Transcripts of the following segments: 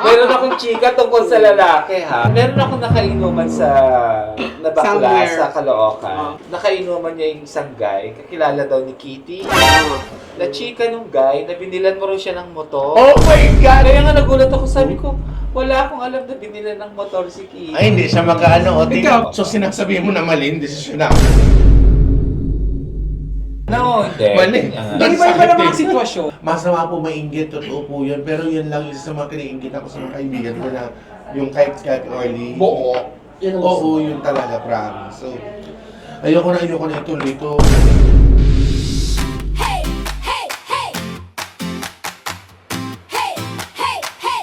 Meron akong chika tungkol sa lalaki, ha? Meron akong nakainuman sa nabakla Somewhere. sa Caloocan. Nakainuman niya yung isang guy, kakilala daw ni Kitty. Na chika nung guy, na binilan mo rin siya ng motor. Oh my God! Kaya nga nagulat ako, sabi ko, wala akong alam na binilan ng motor si Kitty. Ay, hindi siya mag-ano. Ikaw. So, sinasabihin mo na mali, desisyon na. No, hindi. Mali. Hindi ba iba ng mga sitwasyon? Masama po mainggit, totoo po yun. Pero yun lang isa sa mga kiniinggit ako sa mga kaibigan ko na yung kay Orly. Oo. Oo, yun talaga, promise. So, ayoko na ituloy ito. Hey, hey, hey. Hey, hey, hey.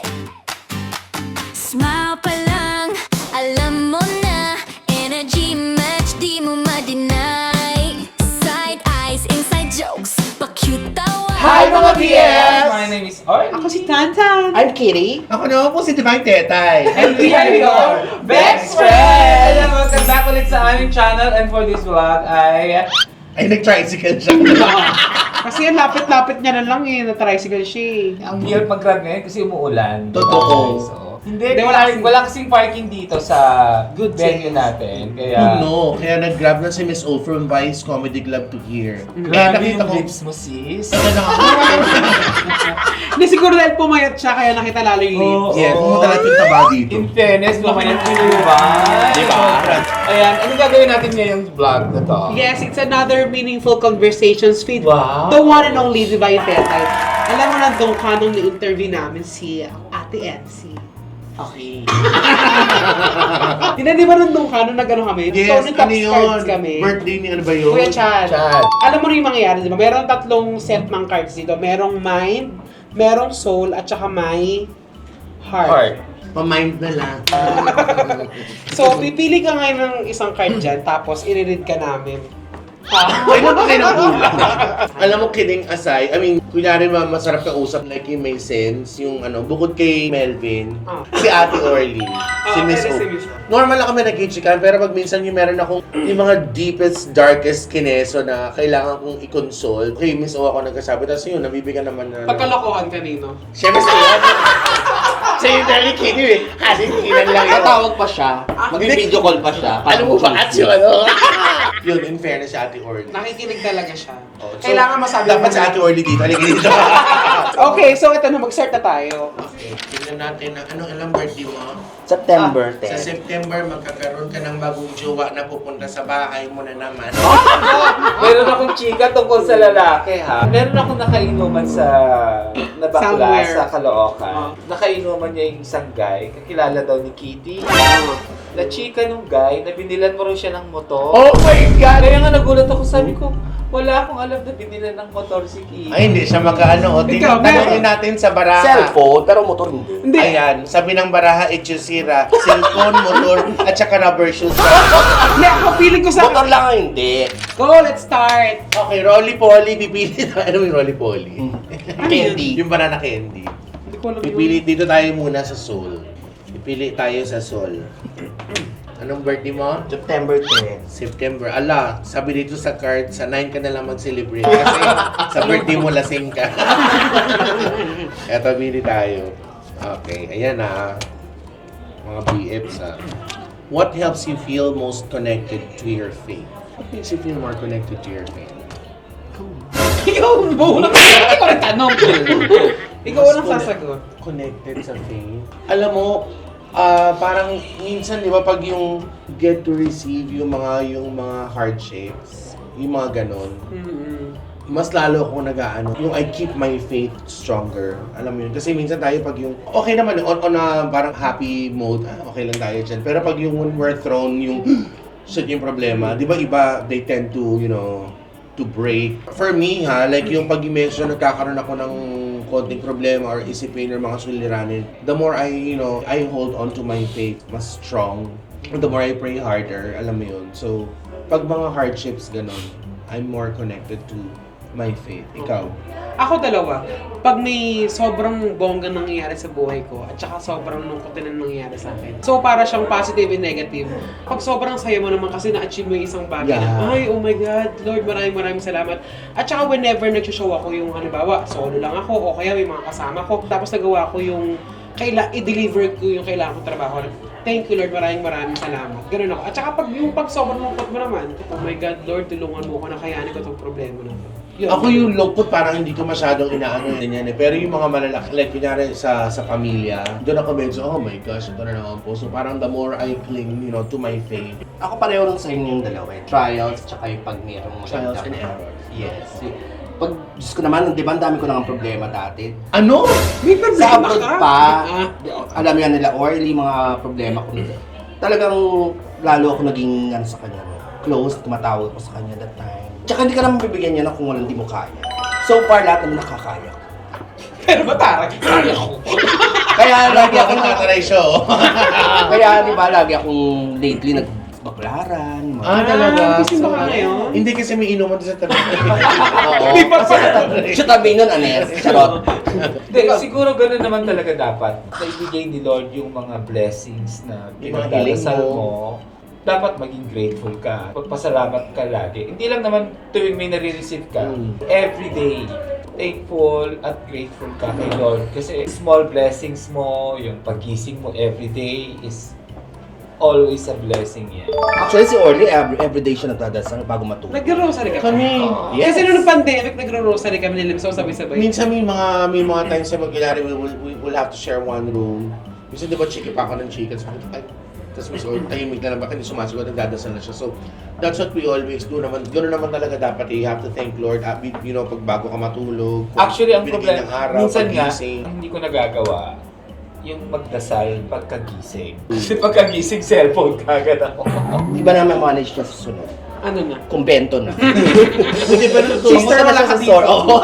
Smile pa lang, alam mo na. Energy match, di mo ma-deny. Side eyes, inside jokes, pa-cute tawa. Hi mga BS! My name is Orly. Ako si Tantan. I'm Kitty. Ako naman po si Divine Tetay. And we are your best friends! And welcome back ulit sa aming channel. And for this vlog ay... Ay, nag-tricycle siya. Kasi ang lapit-lapit niya na lang na-tricycle siya Ang hirap mag-grab ngayon kasi umuulan. Totoo. So, hindi, wala kasing parking dito sa Good venue thing. natin. Kaya... Kaya nag-grab na si Miss O from Vice Comedy Club to here. Grabe nakita yung ko- lips mo, sis. Hindi siguro dahil pumayat siya kaya nakita lalo yung lips. Yes, pumunta natin yung taba dito. In fairness, lumayan ko yung iba. Diba? Ayan, ano gagawin natin ngayong vlog na to? Yes, it's another meaningful conversations feed. Wow. The one and only Divine Tetay. Alam mo na doon kanong ni-interview namin si Ate Etsy. Okay. Hindi ba nandun ka nung nag-ano kami? Yes, So, nag-top ano yun? cards kami. Birthday ni ano ba yun? Kuya Chad. Chad. Alam mo na yung mangyayari, di ba? Merong tatlong set ng cards dito. Merong mind, merong soul, at saka may heart. Heart. Pa-mind na lang. So, pipili ka ngayon ng isang card dyan, tapos i-read ka namin. Kailan ba kayo ng ulam? Alam mo, kidding aside, I mean, kunyari masarap ka usap like yung may sense, yung ano, bukod kay Melvin, si Ate Orly, si Miss O. si Miss O. Normal lang kami nag-ichikan, pero pag minsan yung meron akong yung mga deepest, darkest kineso na kailangan kong i-console, kay Miss O ako nagkasabi, tapos yun, nabibigyan naman na... Pagkalokohan kanino? Siyempre sa'yo. Sa'yo dahil kidding eh. Kasi kinan lang yun. Tatawag pa siya. Mag-video call pa siya. Ano mo ba at yung ano? Yun, in fairness si Ate Orly. Nakikinig talaga siya. Oh, so, Kailangan masabi dapat si Ate Orly dito. Halika dito. Okay, so ito na, mag-start na tayo. Okay, tingnan natin na anong ilang birthday mo? September Sa 10. September, magkakaroon ka ng bagong jowa na pupunta sa bahay mo na naman. Meron akong chika tungkol sa lalaki, ha? Meron akong nakainuman sa nabakla Somewhere. sa Caloocan. Nakainuman niya yung isang guy, kakilala daw ni Kitty. Na chika nung guy, na binilan mo rin siya ng motor. Oh my God! Kaya nga nagulat ako, sabi ko, wala akong alam na binilan ng motor si Kitty. Ay, hindi siya mag-ano. Ikaw, Tanongin natin sa baraha. Cellphone, pero motor hindi. Hindi. Ayan, sabi ng baraha, Echusira, cellphone, motor, at saka rubber shoes. Hindi, ako feeling ko sa... Motor lang ang hindi. Go, let's start! Okay, Rolly-Polly, pipili tayo. Ano yung Rolly-Polly? Candy. Yung banana candy. Hindi ko alam yun. Pipili dito tayo muna sa Soul. Pipili tayo sa Soul. Anong birthday mo? September 10. September. Ala, sabi dito sa card, sa 9 ka na lang mag-celebrate. Kasi sa birthday mo, lasing ka. Eto, pili tayo. Okay, ayan na. Mga BFs ha. What helps you feel most connected to your faith? What makes you feel more connected to your faith? Ikaw muna. Ikaw ang tanong. Ikaw ang sasagot. Connected sa faith. Alam mo, parang minsan 'di ba pag yung get to receive yung mga hardships, yung mga ganon, mas lalo ako nag-aano, yung I keep my faith stronger. Alam mo yun? Kasi minsan tayo pag yung, okay naman, on a parang happy mode, okay lang tayo dyan. Pero pag yung when we're thrown, yung shit yung problema, di ba iba, they tend to, you know, to break. For me ha, like yung pag i-mention nagkakaroon ako ng konting problema or isipin or mga suliranin, the more I hold on to my faith, mas strong. The more I pray harder, alam mo yun. So, pag mga hardships ganon, I'm more connected to my faith. Ikaw? Ako dalawa. Pag may sobrang bongga nangyayari sa buhay ko at saka sobrang lungkot na nangyayari sa akin. So para siyang positive and negative. Pag sobrang saya mo naman kasi na-achieve mo yung isang bagay na, ay, oh my God, Lord, maraming salamat. At saka whenever nag-show ako yung halimbawa, solo lang ako o kaya may mga kasama ko. Tapos nagawa ko yung i-deliver ko yung kailangan kong trabaho. Thank you Lord, maraming salamat. Ganun ako. At saka pag sobrang lungkot mo naman, oh my God Lord, tulungan mo ko na kayanin ko itong problema na to. Yun. Ako yung lungkot parang hindi ko masyadong inaano din yan eh. Pero yung mga malalaki, like kunyari sa pamilya, doon ako medyo, oh my gosh, ito na naman po. So parang the more I cling, you know, to my faith. Ako pareho lang sa inyo yung dalawa eh. Trials, tsaka yung pag mayroong Trials maganda. and errors. Yes. Pag, Diyos ko naman, di ba ang dami ko nang problema dati. Ano? May Sa problema abroad ka? pa, Ah. alam yan nila, or mga problema ko. Talagang lalo ako naging sa kanya. Close, tumatawag ko sa kanya that time. Tsaka hindi ka naman bibigyan niya na kung walang di mo kaya. So far, lahat naman nakakaya ko. Pero batarang kaya ko. Kaya lagi ako Tataray show. Kaya di ba, lagi akong lately nagbaklaran. Talaga? Kasi ba ka ngayon? Hindi kasi may inuman sa tabi. Oo. Di pa pa. Sa tabi nun, Anes. Charot. Hindi, siguro gano'n naman talaga dapat. Naibigay ni Lord yung mga blessings na Yung mga pinagdarasal hiling mo. Dapat maging grateful ka. Pagpasalamat ka lagi. Hindi lang naman tuwing may nare-receive ka. Every day, thankful at grateful ka kay Lord. Kasi small blessings mo, yung pagising mo every day is always a blessing yan. Actually, si Orly, everyday siya nagdadasal bago matulog. Nagro-rosary ka pa? Kami. Yes. Kasi nung pandemic, nagro-rosary kami ni Limso sabay-sabay. Minsan may mga times na kunyari we'll have to share one room. Minsan di ba chiki pa ako ng chicken. Sabi ko, tapos Miss Orly, tahimik na lang ba? Hindi sumasagot, nagdadasal na siya. So, that's what we always do naman. Ganoon naman talaga dapat. You have to thank Lord. You know, pag bago ka matulog. Actually, ang binigay problema, ng araw, minsan nga, pagising. ang hindi ko nagagawa, yung magdasal pagkagising. Kasi pagkagising, cellphone kagad ako. Di ba naman manage niya sa sunod? Ano na? Kumbento na. Hindi ba Sister na siya sa store. Oo.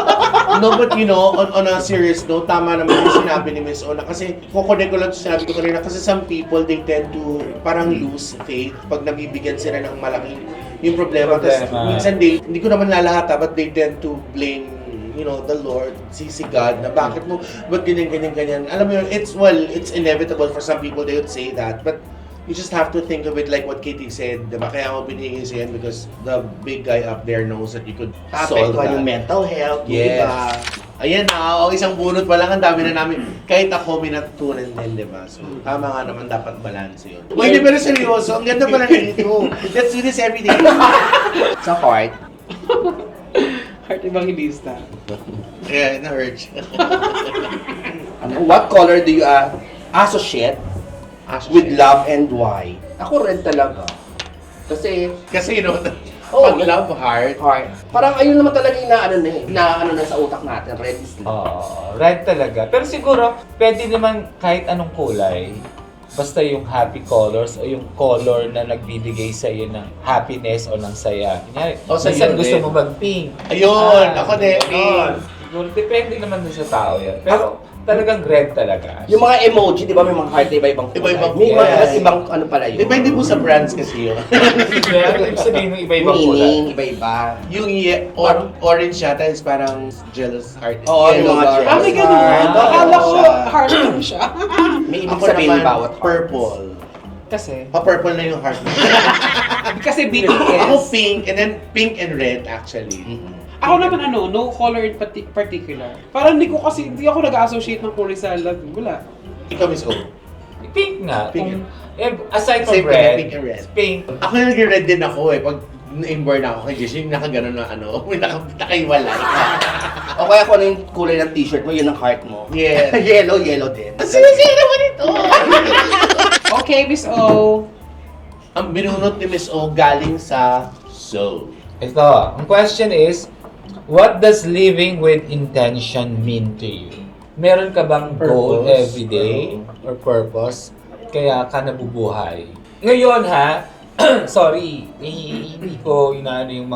No, but you know, on a serious note, tama naman yung sinabi ni Miss Ona. Kasi, kukunin ko lang yung sinabi ko kanina. Kasi some people, they tend to parang lose faith pag nabibigyan sila ng malaking yung problema. Tapos, minsan, hindi ko naman lalahat, but they tend to blame the Lord, si God, na bakit mo, ba't ganyan. Alam mo yun, it's inevitable for some people, they would say that. But, you just have to think of it like what Katie said, diba? Kaya ako binigay siya yan because the big guy up there knows that you could solve Apektuhan that. yung mental health, Yes. diba? Ayan na, isang bunot pa lang, ang dami na namin. Kahit ako, may natutunan din, di ba? So, tama nga naman, dapat balance yun. Uy, di ba na seryoso? Ang ganda pala nito. Let's do this every day. Sa heart, Heart Evangelista. Yeah, na-hurt siya. what color do you associate with love and why? Ako red talaga. Kasi, Kasi, Oh, pag love heart, heart. Parang ayun naman talaga inaano na sa utak natin, red is love. Red talaga. Pero siguro, pwede naman kahit anong kulay. Basta yung happy colors o yung color na nagbibigay sa iyo ng happiness o ng saya. Kunyari, O, sa'yo minsan gusto din. mo mag-pink. ayun, ako din. ganon. Siguro, depende naman dun sa tao yan. Pero talagang red talaga. Yung mga emoji, di ba may mga heart na iba-ibang kulay? Iba-ibang May kulay. mga ibang ano pala yun. Depende po sa brands kasi yun. Kaya, ibig sabihin ng iba-ibang kulay. Meaning, iba-iba. Yung orange yata is parang jealous heart. Oo, Yellow yung mga heart. Ah, may Yes, ganun. heart. Akala ko Siya. heart lang siya. May ibig Ako sabihin naman, bawat heart. purple. Kasi, Pa-purple na yung heart. kasi Ako BTS. pink and red actually. Ako naman no color in particular. Parang hindi ako nag-associate ng kulay sa love. Wala. Ikaw, Miss O. Pink nga. Pink. Aside from Same red, pink and red. pink. Ako yung nag-red din ako eh. Pag na-inborn ako kay Jess, yung nakaganon na may nakaiwalay. O kaya kung ano yung kulay ng t-shirt mo, yun ang heart mo. Yes. yellow din. Sino naman ito? Okay, Miss O. Ang binunot ni Miss O galing sa soul. Ito, ang question is, what does living with intention mean to you? Meron ka bang goal Purpose. every day or purpose? Kaya ka nabubuhay. Ngayon ha, sorry, hindi ko inaano yung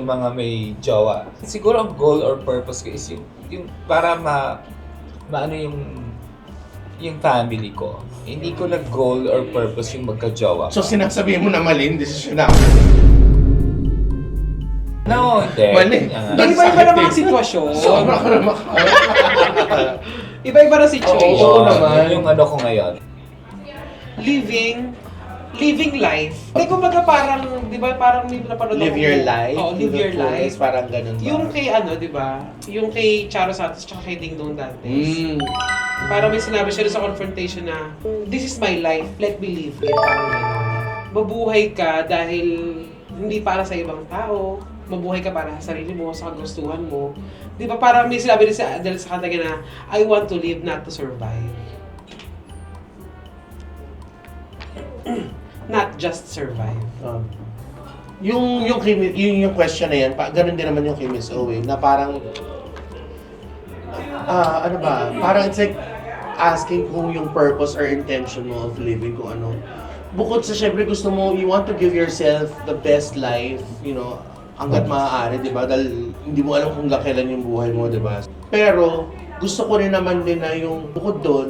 mga may jowa. Siguro ang goal or purpose ko is yung para maano yung family ko. Hindi ko na goal or purpose yung magka-jowa. So sinasabihin mo na mali, desisyon na. No, hindi. Mali. Iba-iba na mga sitwasyon. Sobra ka naman. Iba-iba na situation. Oo naman. Yung ano ko ngayon. Living living life. Hindi, kumbaga parang, di ba, parang may napanood Live your life. Oo, live your life. Parang ganun ba? Yung kay di ba? Yung kay Charo Santos tsaka kay Ding Dong Dantes. Mm. Para may sinabi siya sa confrontation na, this is my life, let me live it. Parang gano'n. Mabuhay ka dahil hindi para sa ibang tao. Mabuhay ka para sa sarili mo, sa kagustuhan mo. Di ba parang may sinabi din sa Adele sa kanta niya na, I want to live, not to survive. Not just survive. Yung question na yan, ganun din naman yung kay Miss Owen, na parang, ano ba, parang it's like asking kung yung purpose or intention mo of living, kung ano. Bukod sa syempre gusto mo, you want to give yourself the best life, you know, hanggat maaari, di ba? Dahil hindi mo alam kung kailan yung buhay mo, di ba? Pero, gusto ko rin naman din na yung bukod doon,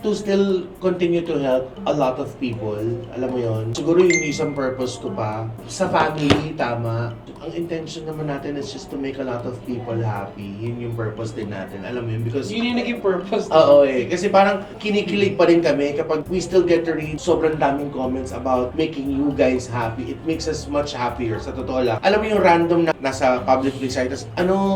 to still continue to help a lot of people. Alam mo yon. Siguro yung isang purpose ko pa. Sa family, tama. Ang intention naman natin is just to make a lot of people happy. Yun yung purpose din natin. Alam mo yun? Because Yun yung naging purpose. oo eh. Kasi parang kinikilig pa rin kami kapag we still get to read sobrang daming comments about making you guys happy. It makes us much happier. Sa totoo lang. Alam mo yung random na nasa public place, tapos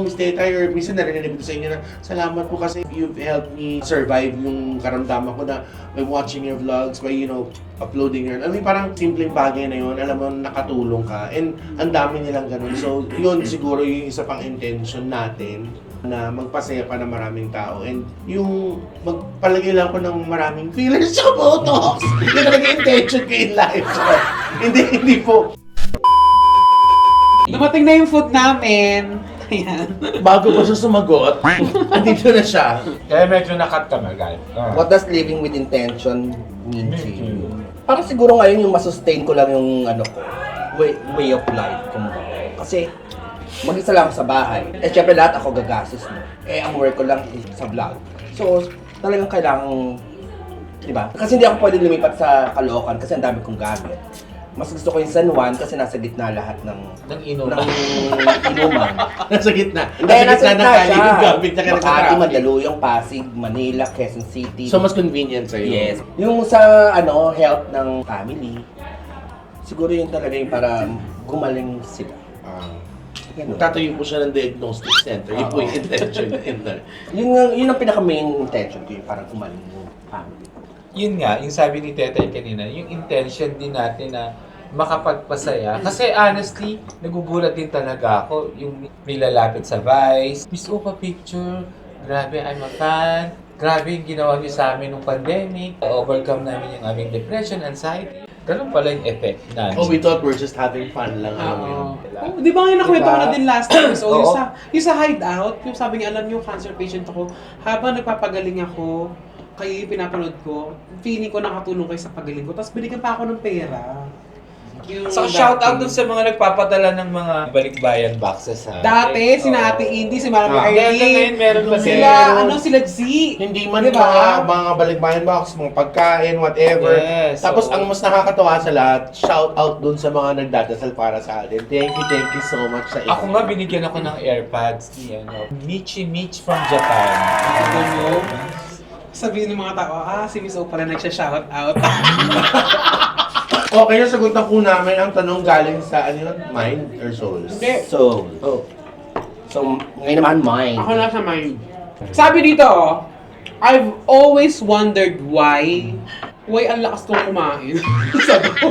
Miss Tetay, or minsan narinig ko sa inyo na salamat po kasi you've helped me survive yung karamdaman ko na by watching your vlogs, by, you know, uploading your, parang simpleng bagay na yun, alam mo, nakatulong ka. And ang dami nilang ganun. So, yun siguro yung isa pang intention natin na magpasaya pa ng maraming tao. And yung magpalagay lang ko ng maraming fillers sa botox. Yun talaga intention ko in life. Hindi po. Dumating na yung food namin. Ayan. Bago pa siya sumagot, andito na siya. Kaya medyo nakat kamagal. What does living with intention mean to you? Parang siguro ngayon yung masustain ko lang yung way of life ko. Kasi mag-isa lang ako sa bahay. Syempre lahat ako gagastos mo. Ang work ko lang is sa vlog. So talagang kailangan, di ba? Kasi hindi ako pwede lumipat sa Caloocan kasi ang dami kong gamit. Mas gusto ko yung San Juan kasi nasa gitna lahat ng inuman. Nasa gitna. Hindi, nasa gitna kali yung siya. gamit niya Makati, Mandaluyong, Pasig, Manila, Quezon City. So mas convenient sa'yo. Yes. Yung sa health ng family, siguro yun talaga yung para gumaling sila. Ganun. Tatayo po siya ng diagnostic center. Yun po yung intention in there. Yun ang pinaka-main intention ko, yung parang gumaling yung family. Yun nga, yung sabi ni Tetay kanina, yung intention din natin na makapagpasaya. Kasi honestly, nagugulat din talaga ako yung may lalapit sa Vice. Miss Opa picture, grabe, I'm a fan. Grabe yung ginawa niyo sa amin nung pandemic. Overcome namin yung aming depression, anxiety. Ganun pala yung effect na. Oh, we thought we're just having fun lang. Oh, di ba ngayon nakwento ko na din last time? So, Oo. yung sa hideout, yung sabi niya, alam niyo, cancer patient ako, habang nagpapagaling ako, kayo yung pinapanood ko, feeling ko nakatulong kayo sa pagaling ko, tapos binigyan pa ako ng pera. Yung So, shout out dun sa mga nagpapadala ng mga balikbayan boxes ha. Dati, sina Ate Indy, si Mami Ngayon Arlene, meron pa sila Z. Hindi man Diba? mga balikbayan box, mga pagkain, whatever. Yes, Tapos so- ang mas nakakatawa sa lahat, shout out dun sa mga nagdadasal para sa atin. Thank you so much sa Ako nga, binigyan ako ng AirPods ni Michi Mitch from Japan. Ano? Sabihin ng mga tao, si Miss O pala nagsha-shout out. Okay, nasagot na po namin ang tanong galing sa mind or soul? Hindi. So, ngayon naman mine. Ako na sa mind. Sabi dito, I've always wondered why ang lakas kong kumain. Sabi ko.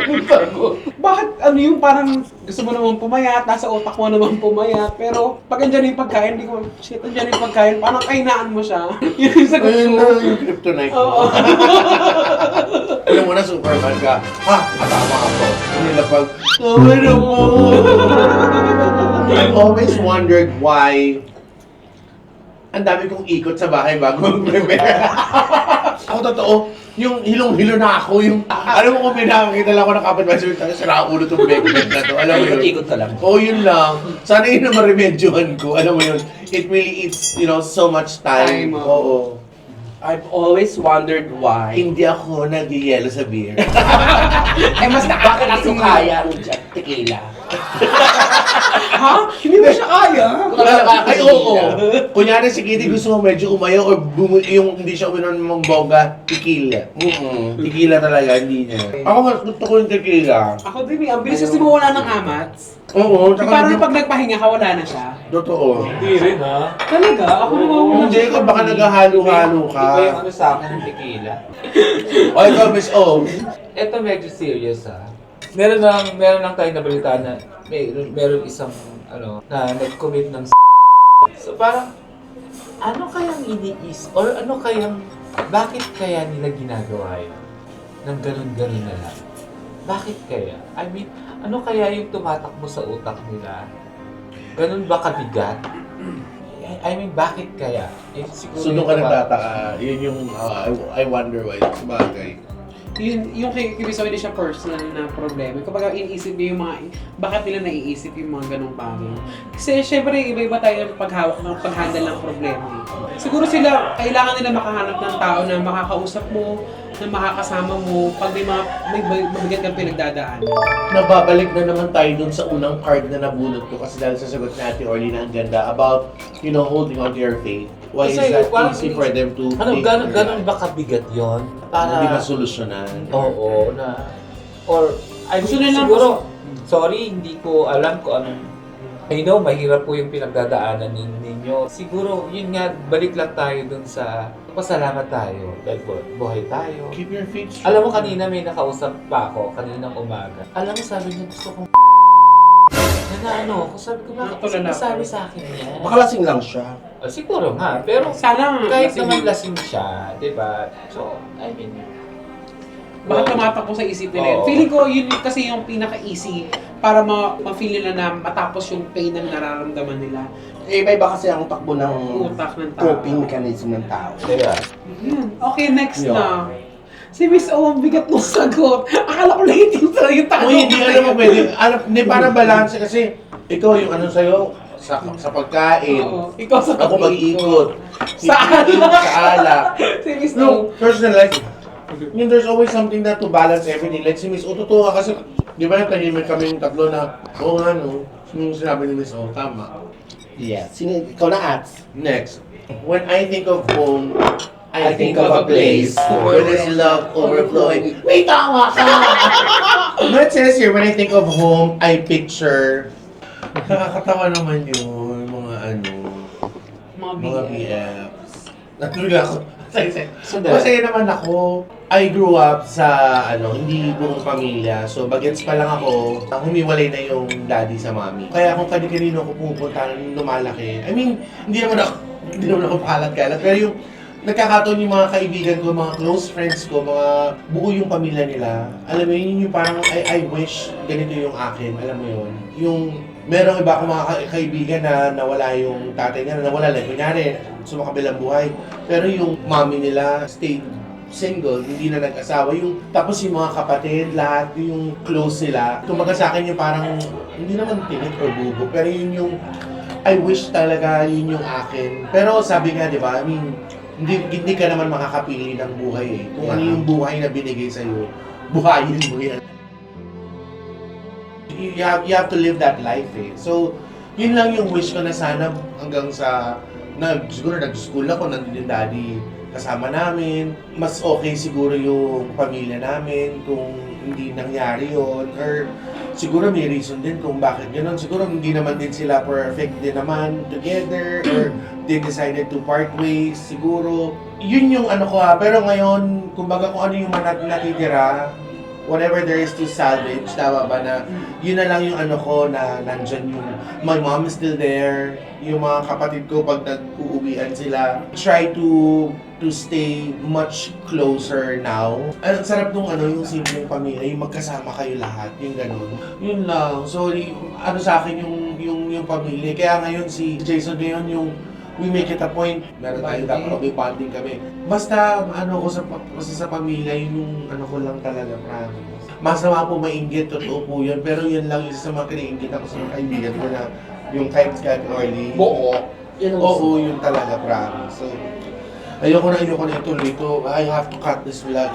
Bakit yung parang gusto mo naman pumayat, nasa utak mo naman pumayat, pero pag andyan yung pagkain, hindi ko, shit, andyan yung pagkain, parang kainaan mo siya. Yun yung sagot Ayun ko. na yung kryptonite Oo. mo. Alam mo na, Superman ka. Atama ako. Hindi na pag, tama na po. I've always wondered why ang dami kong ikot sa bahay bago mag-prepare. Ako totoo, yung hilong-hilo na ako, alam mo kung pinakakita lang ako ng kapitbahay, sira ulo itong bag na to, alam mo yun? Ikot ka lang. Oo, yun lang. Sana yun ang maremedyohan ko, alam mo yun? It really eats, so much time. Time, Oo. I've always wondered why. Hindi ako nag-yelo sa beer. Mas Bakit ako kaya ang tequila? Ha? Hindi mo siya kaya? Ay, oo. Kunyari si Kitty gusto mo medyo umayaw or yung hindi siya uminom ng bongga, tequila. Tequila talaga, hindi niya. Ako nga, gusto ko yung tequila. Ako din ang bilis kasi mawala ng amats. Oo, Parang tsaka pag nagpahinga ka, wala na siya. totoo. Hindi rin ha. Talaga? Ako nawawala Hindi ka, baka naghahalo-halo ka. Iba yung ano sa akin ng tequila. O, ikaw, Miss O. Ito medyo serious ha. Meron lang tayong nabalita na meron isang na nag-commit ng So parang ano kayang iniis or ano kayang bakit kaya nila ginagawa yun? Nang ganun-ganun na lang. Bakit kaya? I mean, ano kaya yung tumatakbo sa utak nila? Ganun ba kabigat? I mean, bakit kaya? Eh, siguro So, doon ka nagtataka. Yun yung, I wonder why. Sabagay. yung kay Kibisoy, hindi siya personal na problema. Kapag iniisip niyo yung mga, bakit nila naiisip yung mga ganong bagay? Kasi syempre, iba-iba tayo ng paghawak ng pag-handle ng problema. Siguro sila, kailangan nila makahanap ng tao na makakausap mo, na makakasama mo, pag may mabigat kang pinagdadaan. Nababalik na naman tayo dun sa unang card na nabulot ko kasi dahil sa sagot ni Ate Orly na ang ganda about, holding on to your faith. Why is Kasi that parang easy for them to ganun ba kabigat yon? Para hindi masolusyonan? Oo, na or I Gusto mean, nila siguro sorry, hindi ko alam kung anong I know, mahirap po yung pinagdadaanan ninyo. Siguro, yun nga, balik lang tayo dun sa pasalamat tayo. Dahil buhay tayo. Keep your faith strong. Alam mo, kanina may nakausap pa ako, kaninang umaga. Alam mo, sabi niya, gusto kong ako, sabi ko, bakit kasi nasabi sa akin yan? Baka lasing lang siya. Siguro nga, pero Sana kahit lasing naman yun. lasing siya, di ba? So, I mean, Bakit tumatakbo sa isip nila yun? Oo. Feeling ko yun kasi yung pinaka-easy para ma-feel nila na matapos yung pain na nararamdaman nila. Iba-iba kasi ang takbo ng Utak ng tao. coping mechanism ng tao. diba? Yan. Okay, next Yeah. na. Si Miss O, ang bigat ng sagot. Akala ko lang yung talaga yung tanong. Kung hindi alam mo pwede, hindi para balance kasi ikaw yung ano sa'yo, sa pagkain. Oo. Ikaw sa Ako mag-iikot. Sa Hindi alak. Sa alak. Si Miss O. No, personal life. There's always something that to balance everything. Like si Miss O, totoo nga kasi, di ba yung tahimik kami yung tatlo na, oo nga no, yung sinabi ni Miss O, tama. Yes. Ikaw na, Ats. Next, when I think of home, I think of a place where there's love overflowing. May tawa ka! No, it says here, when I think of home, I picture... Nakakatawa naman yun, mga mga BFs. Natulog ako. Masaya naman ako. I grew up sa, hindi buong pamilya. So, bagets pa lang ako, humiwalay na yung daddy sa mommy. Kaya kung kani-kanino ako pupunta nung lumalaki, I mean, hindi naman ako pakalat-kalat. Pero yung nagkakataon yung mga kaibigan ko, mga close friends ko, mga buo yung pamilya nila. Alam mo, yun yung parang, I wish ganito yung akin. Alam mo yun? Yung merong iba akong mga kaibigan na nawala yung tatay niya, na nawala lang. Kunyari, sumakabilang buhay. Pero yung mommy nila stayed single, hindi na nag-asawa. Tapos yung mga kapatid, lahat yung close sila. Kumbaga sa akin yung parang, hindi naman tinik or bubo, pero yun yung, I wish talaga yun yung akin. Pero sabi nga, di ba, I mean, hindi ka naman makakapili ng buhay eh. Kung ano yung buhay na binigay sa'yo, buhayin mo yan. You have to live that life eh. So, yun lang yung wish ko na sana hanggang sa, siguro nag-school ako, nandun yung daddy kasama namin. Mas okay siguro yung pamilya namin kung hindi nangyari yun. Or siguro may reason din kung bakit gano'n. Siguro hindi naman din sila perfect din naman together or they decided to part ways. Siguro, yun yung ano ko pero ngayon, kumbaga kung ano yung natitira, whatever there is to salvage, tama ba na yun na lang yung ano ko na nandyan yung my mom is still there, yung mga kapatid ko pag nag-uuwian sila, try to stay much closer now. Ang sarap nung yung simpleng pamilya, yung magkasama kayo lahat, yung ganun. Yun lang. So, ano sa akin yung pamilya. Kaya ngayon si Jason ngayon yung we make it a point, meron tayo dapat may bonding kami. Basta basta sa pamilya, yun yung ko lang talaga, promise. Mas naman po mainggit, totoo po yun. Pero yun lang isa sa mga kiniinggit ako sa mga kaibigan ko na yung kahit Orly. Buo. Oo, yun talaga, promise. So, ayoko na ituloy ito. I have to cut this vlog.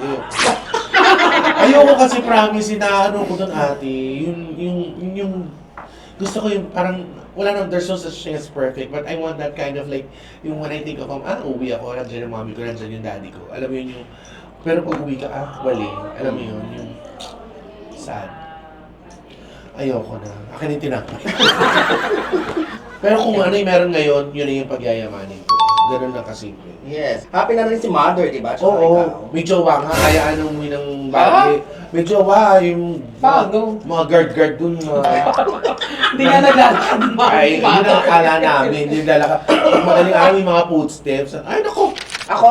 Ayoko kasi promise na ko doon ate. gusto ko yung parang, wala nang, there's no such thing as perfect, but I want that kind of like, yung when I think of, uwi ako, nandiyan yung mami ko, nandiyan yung daddy ko. Alam mo yun yung, pero pag uwi ka, wali. Alam mo yun, yung sad. Ayoko na. Akin yung tinapay. Pero kung ano yung meron ngayon, yun na yung pagyayamanin ko. Ganun na kasimple. Yes. Happy na rin si mother, di ba? Tsaka Oo, ikaw. may jowa nga, kaya anong umuwi ng bagay. May jowa, yung Paano? mga guard-guard dun. Hindi nga naglalakad. Ay, yun ang akala namin. Yung lalakad. Madaling araw yung mga footsteps. Ay, naku! Ako,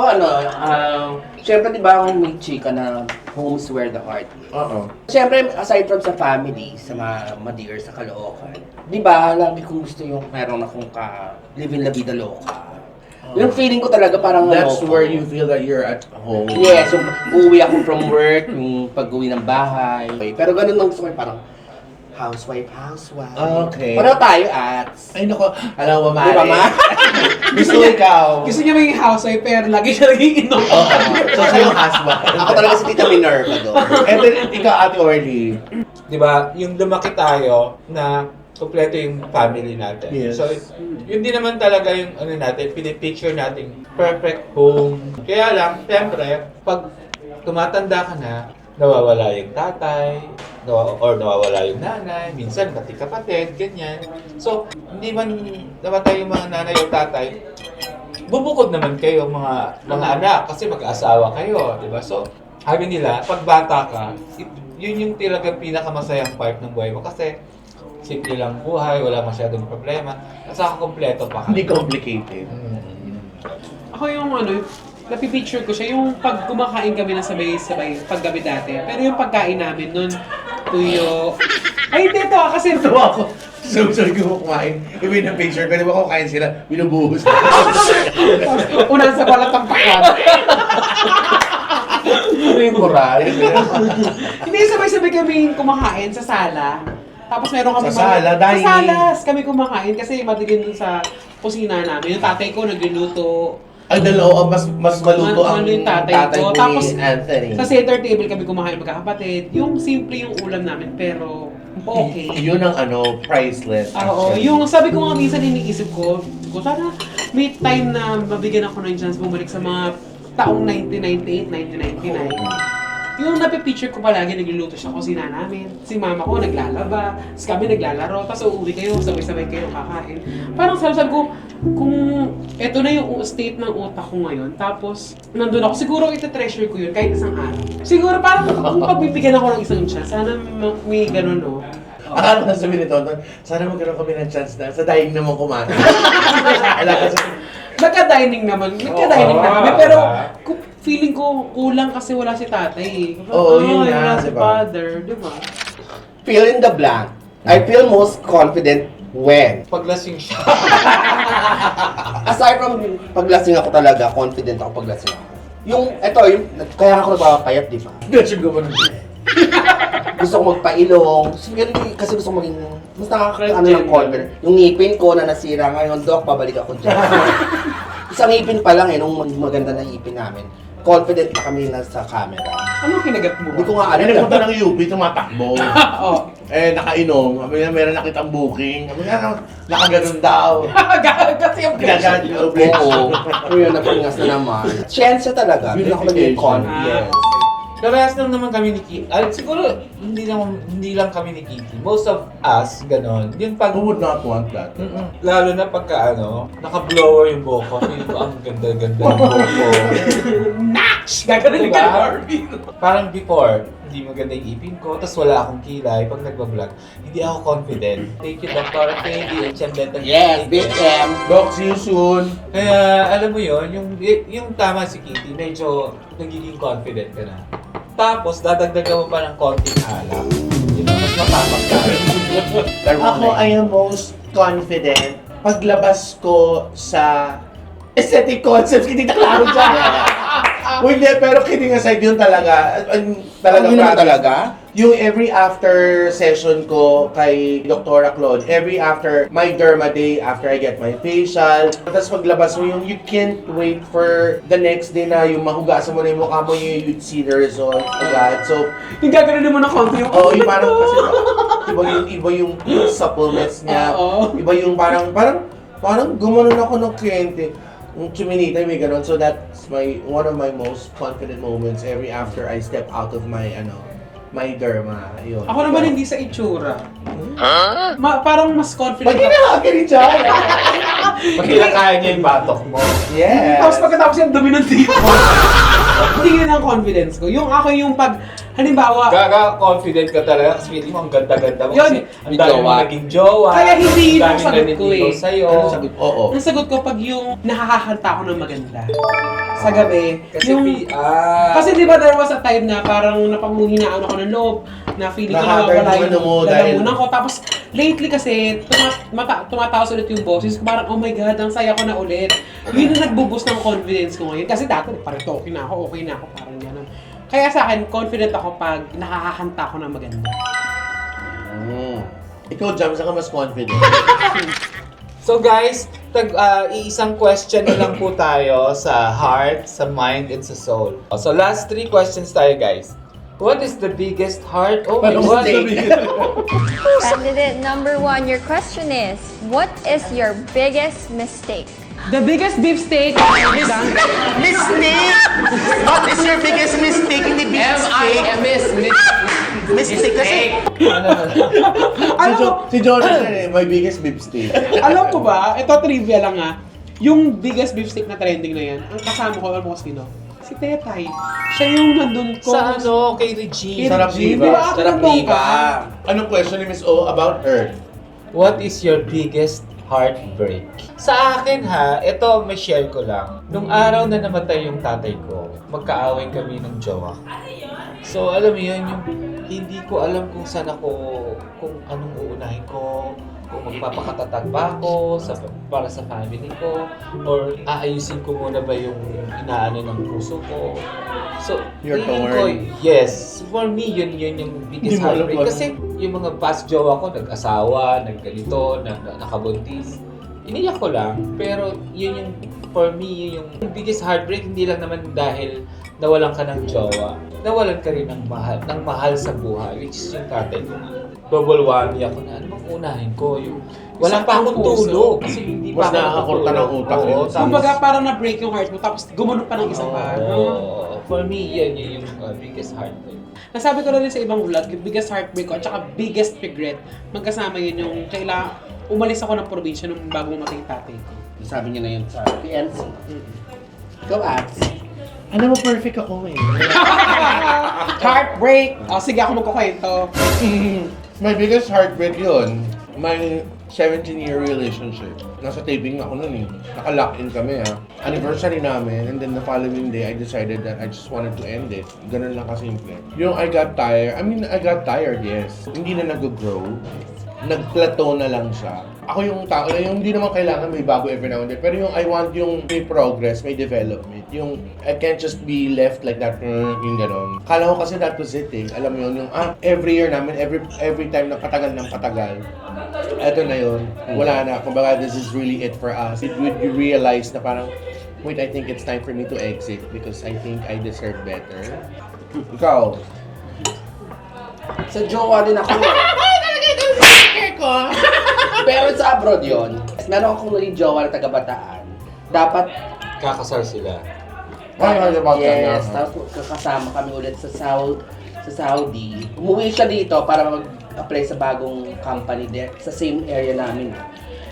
syempre di ba may chika na homes where the heart is. Oo. Syempre, aside from sa family, sa mga ma-dear sa Caloocan, di ba, lagi kong gusto yung meron akong living la vida loca. Yung feeling ko talaga parang That's ano, where you feel that you're at home. yes, yung uuwi ako from work, yung pag-uwi ng bahay. Pero ganun lang gusto ko, parang housewife. Okay. Pareho tayo at... Ay, naku. Alam mo, Di ba, ma? Gusto ikaw. Gusto niya maging housewife, pero lagi siya nagiinom. Oo. So, siya yung husband. Ako talaga si Tita Minerva doon. And then, ikaw, Ate Orly. Di ba? Yung lumaki tayo na kompleto yung family natin. Yes. So, yun din naman talaga yung ano natin, pinipicture natin perfect home. Kaya lang, siyempre, pag tumatanda ka na, nawawala yung tatay, or nawawala yung nanay, minsan pati kapatid, ganyan. So, hindi man namatay yung mga nanay o tatay, bubukod naman kayo mga anak kasi mag-asawa kayo, di ba? So, sabi nila, pag bata ka, yun yung talagang pinakamasayang part ng buhay mo kasi simple lang buhay, wala masyadong problema, at saka kompleto pa ka. Hindi complicated. Ako yung napipicture ko siya, yung pag kumakain kami na sabay-sabay paggabi dati. Pero yung pagkain namin nun, tuyo. Ay, hindi ito kasi ito. Tawa ako. Sorry ko kumain. Iba yung picture ko. Di ba kumain sila? Binubuhos. Unang sa balat ang pakan. Ano yung moral? Hindi, sabay-sabay kami kumakain sa sala. Tapos meron kami Sa sala, dining. Sa salas kami kumakain kasi madilim dun sa kusina namin. Yung tatay ko nagluluto. Ang dalawa, mas maluto ang yung tatay ko. ni Tapos Anthony. sa center table kami kumakain magkakapatid. Yung simple yung ulam namin pero okay. Yun ang priceless. Oo, actually. yung sabi ko nga minsan iniisip ko, sana may time na mabigyan ako ng chance bumalik sa mga taong 1998, 1999. Yung napipicture ko palagi, nagluluto siya kusina namin. Si mama ko naglalaba, tapos kami naglalaro, tapos uuwi kayo, sabay-sabay kayo kakain. Parang sabi ko, kung eto na yung state ng utak ko ngayon, tapos nandun ako, siguro ita-treasure ko yun kahit isang araw. Siguro parang kung pagbibigyan ako ng isang chance, sana may ganun, no? Akala ko na sabihin nito, sana magkaroon kami ng chance na sa daing naman kumain. Nagka-dining naman kami, pero feeling ko kulang kasi wala si tatay. Oo, yun nga, wala si diba? father, di ba? Fill in the blank. I feel most confident when? Paglasing siya. Aside from paglasing ako talaga, confident ako paglasing ako. Kaya ako nagpapayat, di ba? Gasyon ko pa nun. Gusto ko magpailong. Kasi gusto ko maging, mas ng confident. Yung ngipin ko na nasira ngayon, Doc, pabalik ako dyan. Isang ngipin pa lang nung maganda na ngipin namin. Confident na kami sa camera. Anong kinagat mo? Hindi ko nga Ano alam. nagpunta ng UP, tumatakbo. Oo. Nakainom. Meron nakitang booking. Nakaganon daw. Kasi yung Ginagamit yung Oo. Yun, napangas na naman. Chance talaga. Doon ako naging confident. Karehas lang naman kami ni Kitty. Siguro, hindi lang kami ni Kitty. Most of us, ganon. Yung pag... Who would not want that? Lalo na pagka naka-blower yung buhok ko. Feeling ko ang ganda-ganda ng buhok ko. Nash! Gagawin Diba? ka Marvin. Parang before, hindi maganda yung ipin ko, tapos wala akong kilay. Pag nagbablog, hindi ako confident. Thank you, Dr. Kenny. Yes, Big M. Doc, see you soon. Kaya, alam mo yon yung tama si Kitty, medyo nagiging confident ka na. Tapos, dadagdagan mo pa ng konting alak. Di ba? Mas matapak ka. Ako ay ang most confident paglabas ko sa aesthetic concepts. Hindi na klaro dyan. Hindi, pero kidding aside, yun talaga. Talaga, Yun naman promise. talaga? Yung every after session ko kay Dr. Claude, every after my derma day, after I get my facial, tapos paglabas mo yung you can't wait for the next day na yung mahugasan mo na yung mukha mo, you'd see the result agad. So, Yung gagawin naman ng konti yung, oh, yung parang kasi iba yung suppleness niya. Oo. Iba yung parang gumanon ako ng kliyente. Yung chuminita, may ganon. So that's one of my most confident moments every after I step out of my my derma. Yun. Ako naman hindi sa itsura. Parang mas confident Pag hinahagin ni Jai! Pag kinakaya niya yung batok mo. Yes! Tapos pagkatapos yung dumi ng dito. Hindi yun ang confidence ko. Yung ako yung pag, halimbawa, Confident ka talaga kasi feeling mo ang ganda-ganda mo. Yun. Kasi ang dami mo Jowa. naging jowa. Kaya hindi yun ang daming sagot ko naniligaw eh. sa'yo. Ano sagot? Oo. ang sagot ko pag yung nakakakanta ako ng maganda sa gabi. Kasi Kasi di ba there was a time na parang napanghuhinaan ako ng loob, na feeling ko Nakaka- nawawala ano mo dahil- lalamunan ko. Tapos lately kasi, tumataas ulit yung boses ko. Parang, oh my God, ang saya ko na ulit. Yun ang nagbuboost ng confidence ko ngayon. Kasi dati, parang okay na ako, parang gano'n. Kaya sa akin, confident ako pag nakakakanta ako ng maganda. Ikaw, Jam, saan ka mas confident? So guys, iisang question na lang po tayo sa heart, sa mind, and sa soul. So last 3 questions tayo guys. What is the biggest heart? Oh my God! Candidate number 1, your question is, what is your biggest mistake? The biggest beef steak Mistake! What is your biggest mistake in the business cake? Mistake kasi. Alam mo, Si Jonathan my biggest beef steak. alam ko ba, ito trivia lang ha, yung biggest beef steak na trending na yan, ang kasama ko, alam mo kung sino? Si Tetay. Siya yung nandun ko. Sa kay Regine. Kay Sarap Regine. diba? Di ba? Sarap Nandun diba? ka? Anong question ni Miss O about her? What is your biggest heartbreak? Sa akin ha, ito may share ko lang. Nung araw na namatay yung tatay ko, magkaaway kami ng jowa ko. So alam mo yun, yung hindi ko alam kung saan ako, kung anong uunahin ko, kung magpapakatatag ba ako para sa family ko, or aayusin ko muna ba yung inaano ng puso ko. So, You're feeling ko, torn. yes, for me, yun yung biggest Hindi mo alam heartbreak. kung Kasi yung mga past jowa ko, nag-asawa, nagganito, nakabuntis. Iniyak ko lang, pero yun yung, for me, yun yung biggest heartbreak, hindi lang naman dahil nawalan ka ng jowa, nawalan ka rin ng mahal sa buhay, which is yung tatay ko. Double whammy ako na, ano bang unahin ko? Yung, wala pa akong tulog. Kasi hindi pa Mas ako nakakakurta ng utak Oo, yun. tapos- Kumbaga parang na-break yung heart mo, tapos gumanon pa ng isa pa. Oo. For me, yan yung biggest heartbreak. Nasabi ko na rin sa ibang vlog, yung biggest heartbreak ko at saka biggest regret, magkasama yun yung kailangan, umalis ako ng probinsya nung bago mamatay yung tatay ko. Sabi niya na yun sa PNC. Go Abs. Alam mo, perfect ako eh. Heartbreak! O sige, ako magkukwento. My biggest heartbreak yun, my 17-year relationship. Nasa taping ako nun eh. Naka-lock-in kami ha. Anniversary namin, and then the following day, I decided that I just wanted to end it. Ganun lang kasimple. Yung I got tired, yes. Hindi na nag-grow. Nag-plateau na lang siya. Ako yung tao na yung hindi naman kailangan may bago every now and then. Pero yung I want yung may progress, may development. Yung I can't just be left like that, yung gano'n. Kala ko kasi that was it eh. Alam mo yun, yung every year namin, every time na patagal ng patagal, eto na yun. Wala na. Kumbaga, this is really it for us. You realize na parang, wait, I think it's time for me to exit because I think I deserve better. Ikaw? Sa jowa din ako. Pero sa abroad yun, meron akong naging jowa na taga-Bataan. Dapat, Kakasal sila. Ay, about yes, that. tapos kasama kami ulit sa Saudi. Umuwi siya dito para mag-apply sa bagong company sa same area namin.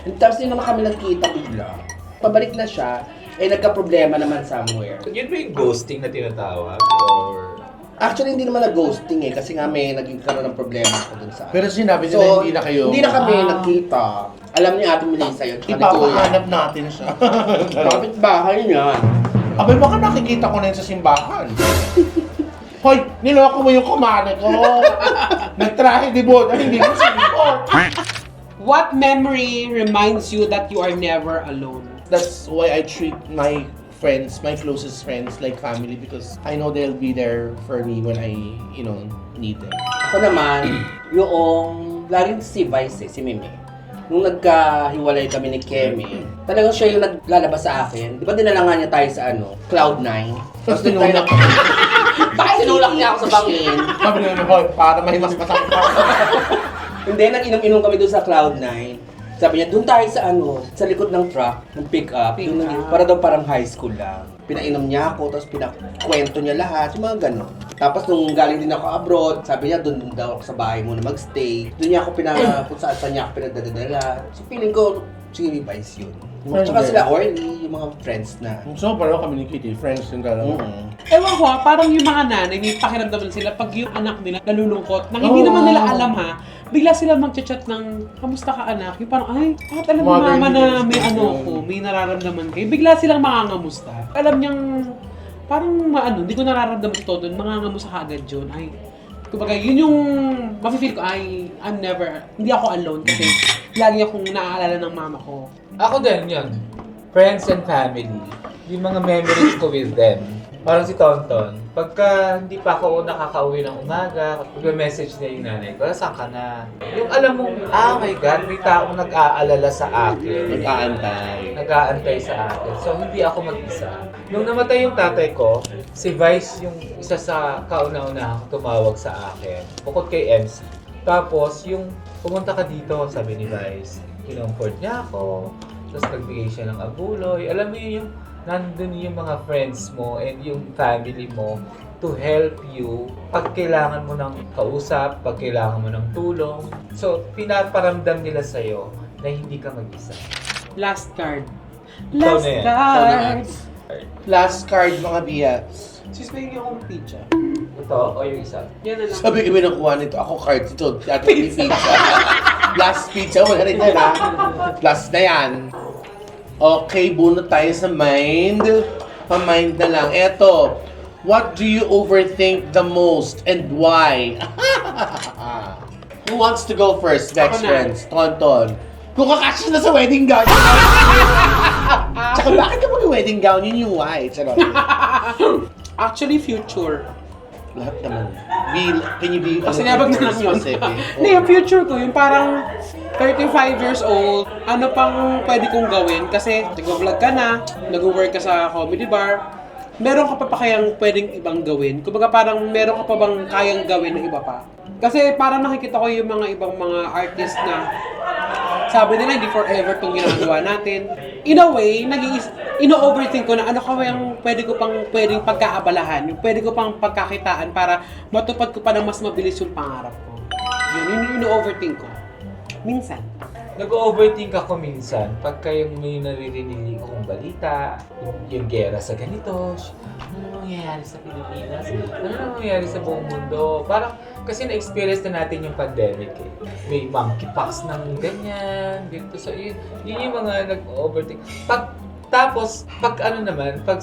And tapos din naman kami nagkita bigla. Pabalik na siya, nagka-problema naman somewhere. Yun ba yung ghosting na tinatawag? Or... Actually, hindi naman na-ghosting kasi nga may naging karoon ng problema ako dun sa... Pero sinabi niya na hindi na kayo. Hindi na kami nagkita. Alam niya Ate Melissa yun. tsaka ni Kuya. Ipapahanap natin siya. Kapit bahay niyan. Abay, baka nakikita ko na yun sa simbahan. Hoy, niloko mo yung kumare ko. Nagtrahe di boda, hindi mo sinipot. What memory reminds you that you are never alone? That's why I treat my friends, my closest friends, like family, because I know they'll be there for me when I, need them. Ako naman, yung laging si Vice si Mimi. Nung nagkahiwalay kami ni Kemi, talagang siya yung naglalabas sa akin. Di ba dinalangan niya tayo sa Cloud9? Tapos tinulak sinulak niya ako sa bangin. Sabi niya, hoy, para mahimas-mas ako. Hindi, nag-inom-inom kami doon sa Cloud9. Sabi niya, doon tayo sa likod ng truck, ng pick-up. Para daw parang high school lang. Pinainom niya ako, tapos pinakwento niya lahat, yung mga gano'n. Tapos nung galing din ako abroad, sabi niya, doon daw ako sa bahay muna magstay. Doon niya ako kung saan niya ako pinagdadala. So feeling ko, sige, may vice yun. Tsaka sila Orly, yung mga friends na. So, parang communicative, friends yung gano'n. Ewan ko parang yung mga nanay, may pakiramdaman sila pag yung anak nila nalulungkot, nang hindi naman nila alam bigla sila mag-chat ng, kamusta ka anak? Yung parang, ay, kahit alam mo mama na may may nararamdaman kayo, bigla silang mangangamusta. Alam niyang, parang hindi ko nararamdaman ito doon, mangangamusta ka agad yun. Ay, kumbaga, yun yung, mafe-feel ko, hindi ako alone kasi lagi akong naaalala ng mama ko. Ako din yun. Friends and family. Yung mga memories ko with them. Parang si Tonton, pagka hindi pa ako nakakauwi ng umaga, pag-message niya yung nanay ko, saan ka na? Yung alam mo, my God, may taong nag-aalala sa akin. Nag-aantay sa akin. So, hindi ako mag-isa. Nung namatay yung tatay ko, si Vice yung isa sa kauna-unahang tumawag sa akin. Bukod kay MC. Tapos, yung pumunta ka dito, sabi ni Vice, kinomfort niya ako. Tapos nagbigay siya ng abuloy. Alam mo yung nandun yung mga friends mo and yung family mo to help you pag kailangan mo ng kausap, pag kailangan mo ng tulong. So, pinaparamdam nila sa'yo na hindi ka mag-isa. Last card. Ikaw Last na yan. card. Last card, mga biyas. Sis, may akong pizza. Ito o yung isa? Yan na lang. Sabi ko nakuha nito, ako card ito. At pizza. Last pizza, wala rin yan ha. Last na yan. Okay, bunot tayo sa mind. Pa-mind na lang. Eto, what do you overthink the most and why? Who wants to go first, next Ako na. friends? Tonton. Kung kakasya na sa wedding gown. Tsaka bakit ka mag-wedding gown? Yun yung why. Charot. Actually, future. Lahat naman. Can you be Kasi nabag na lang yun. specific? Hindi, yung future ko, yung parang 35 years old, ano pang pwede kong gawin? Kasi nag-vlog ka na, nag-work ka sa comedy bar, meron ka pa kayang pwedeng ibang gawin? Kumbaga parang meron ka pa bang kayang gawin na iba pa? Kasi parang nakikita ko yung mga ibang mga artist na sabi nila hindi forever itong ginagawa natin. In a way, ino-overthink ko na ano kayang pwedeng pagkaabalahan, yung pwede ko pang pagkakitaan para matupad ko pa ng mas mabilis yung pangarap ko. Yun yung ino-overthink ko. Minsan. Nag-overthink ako minsan pagka yung may naririnig akong balita, yung gera sa ganito, ano nangyayari sa Pilipinas? Ano nangyayari sa buong mundo? Parang kasi na-experience na natin yung pandemic eh. May monkeypox ng ganyan, dito sa yun yung mga nag-overthink. Tapos, pag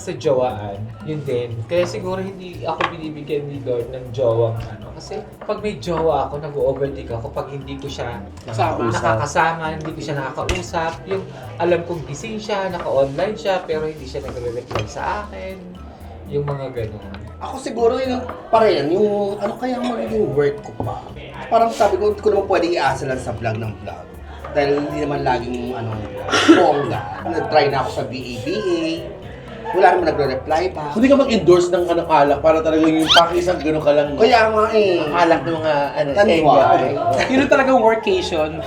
sa jowaan, yun din. Kaya siguro hindi ako binibigyan ni Lord ng jowang Kasi pag may jowa ako, nag-overthink ako pag hindi ko siya nakakasama, hindi ko siya nakakausap. Yung alam kong gising siya, naka-online siya, pero hindi siya nagre-reply sa akin. Yung mga ganun. Ako siguro yung yung ano kaya magiging work ko pa. Parang sabi ko, hindi ko naman pwede i-asa lang sa vlog ng vlog. Dahil hindi naman laging bongga. Nag-try na ako sa BABA. Wala naman nagre-reply pa. Hindi ka mag-endorse ng alak para talagang yung pakisang gano'n ka lang. Kaya nga Ang alak ng mga Tanway. Yun yung talagang workation.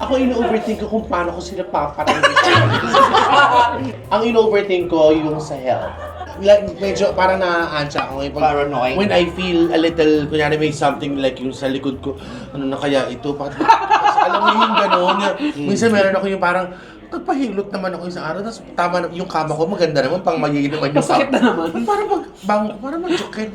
Ako ino-overthink ko kung paano ko sila papatay. Ang ino-overthink ko yung sa health. Like, medyo parang na-ansya ako ngayon. Paranoid. When I feel a little, kunyari may something like yung sa likod ko, ano na kaya ito? Kasi alam mo yung gano'n. Minsan meron ako yung parang, nagpahilot naman ako isang araw, tapos tama na yung kama ko, maganda naman, pang magiging naman yung Masakit na naman. Parang magbango ko, parang mag-jokin.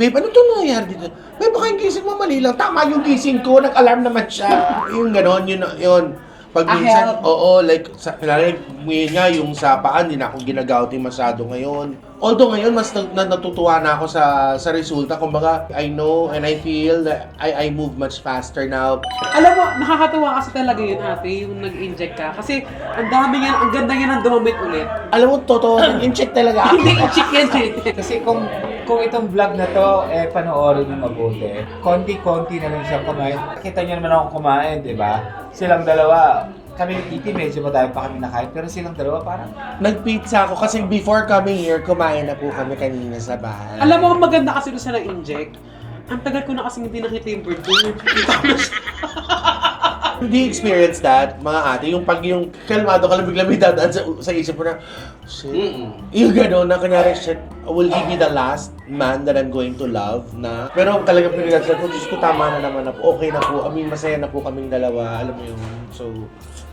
Babe, ano ito nangyayari dito? Babe, baka yung gising mo mali lang. Tama yung gising ko, nag-alarm naman siya. Yung gano'n, yun. Pag minsan, oo, like, kilala, ngayon nga, yung sa paan, hindi na ako ginagawin masyado ngayon. Although ngayon, mas natutuwa na ako sa resulta. Kumbaga, I know and I feel that I move much faster now. Alam mo, nakakatuwa kasi talaga yun, ate, yung nag-inject ka. Kasi ang ganda niya ng dumamit ulit. Alam mo, totoo, nag-incheck talaga ako. Hindi, chick yan eh. Kasi kung itong vlog na to, panoorin niyo mabuti. Konti-konti na lang siyang kumain. Kita niyo naman akong kumain, di ba? Silang dalawa, kami ni Titi, medyo madami pa kami nakain. Pero silang dalawa parang... Nag-pizza ako kasi before coming here, kumain na po kami kanina sa bahay. Alam mo, ang maganda kasi doon sa na-inject, ang tagal ko na kasi hindi nakita yung bird ko. Nakita ko na siya. Hindi experience that, mga ate, yung pag yung kalmado ka lang bigla may dadaan sa isip mo na, shit. Yung gano'n na kunyari, shit, will he be the last man that I'm going to love na. Pero talagang pinagdasal ko, Diyos ko, tama na naman na po, okay na po, masaya na po kaming dalawa, alam mo yun. So,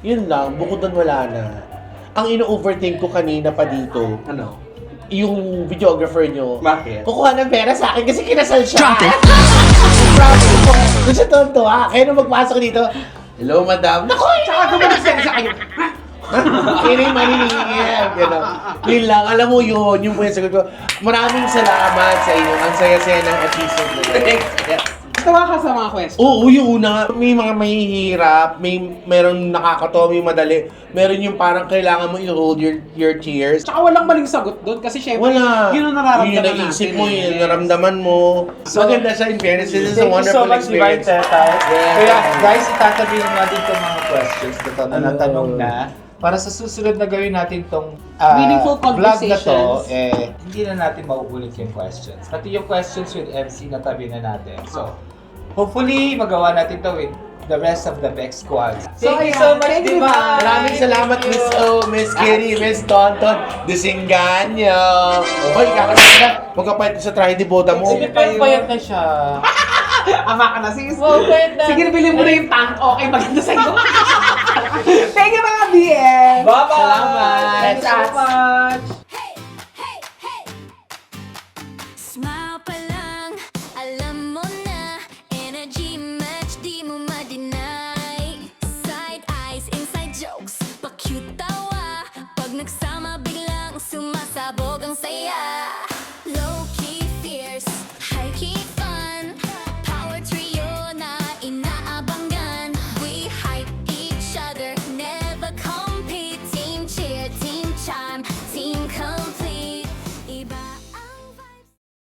yun lang, bukod doon wala na. Ang ino-overthink ko kanina pa dito, Ano? yung videographer nyo, Bakit? kukuha ng pera sa akin kasi kinasal siya. Promise ko. Doon siya tonto ha. Kaya nung magpasok dito, hello madam. Naku! Tsaka gumalas ka sa kanya. Kaya yung maniningil. Yun lang. Alam mo yun. Yung po yung sagot ko. Maraming salamat sa inyo. Ang saya-saya ng achievement mo. Tawa ka sa mga question. Oo, yung una. May mga mahihirap. Meron nakakatawa, may madali. Meron yung parang kailangan mo i-hold your tears. Tsaka walang maling sagot doon kasi syempre, Wala. yun ang nararamdaman Yun yung naisip natin. mo, yun yung naramdaman mo. Maganda siya, in fairness. This is a Thank you wonderful so much, Divine experience. Tetay. Yeah. Kaya guys, itatabi natin itong mga questions na to na natanong na. Para sa susunod na gawin natin itong Meaningful vlog na to, conversations. hindi na natin mauulit yung questions. Pati yung questions with MC natabi na natin. So, hopefully, magawa natin to with the rest of the Bex squads. Thank you so much, thank you, Divine! Maraming salamat, Miss O, Miss Kitty, Miss Tonton, Disinganyo. Hoy, kakasama na. Magkapayat ka sa trahe di boda mo. Sige, pero payat na siya. Ama ka na, sis. Oh, payat na. Sige, bili mo na yung tank. Okay, maganda sa'yo. Thank you mga BM! Bye-bye! Salamat. Thank you so much!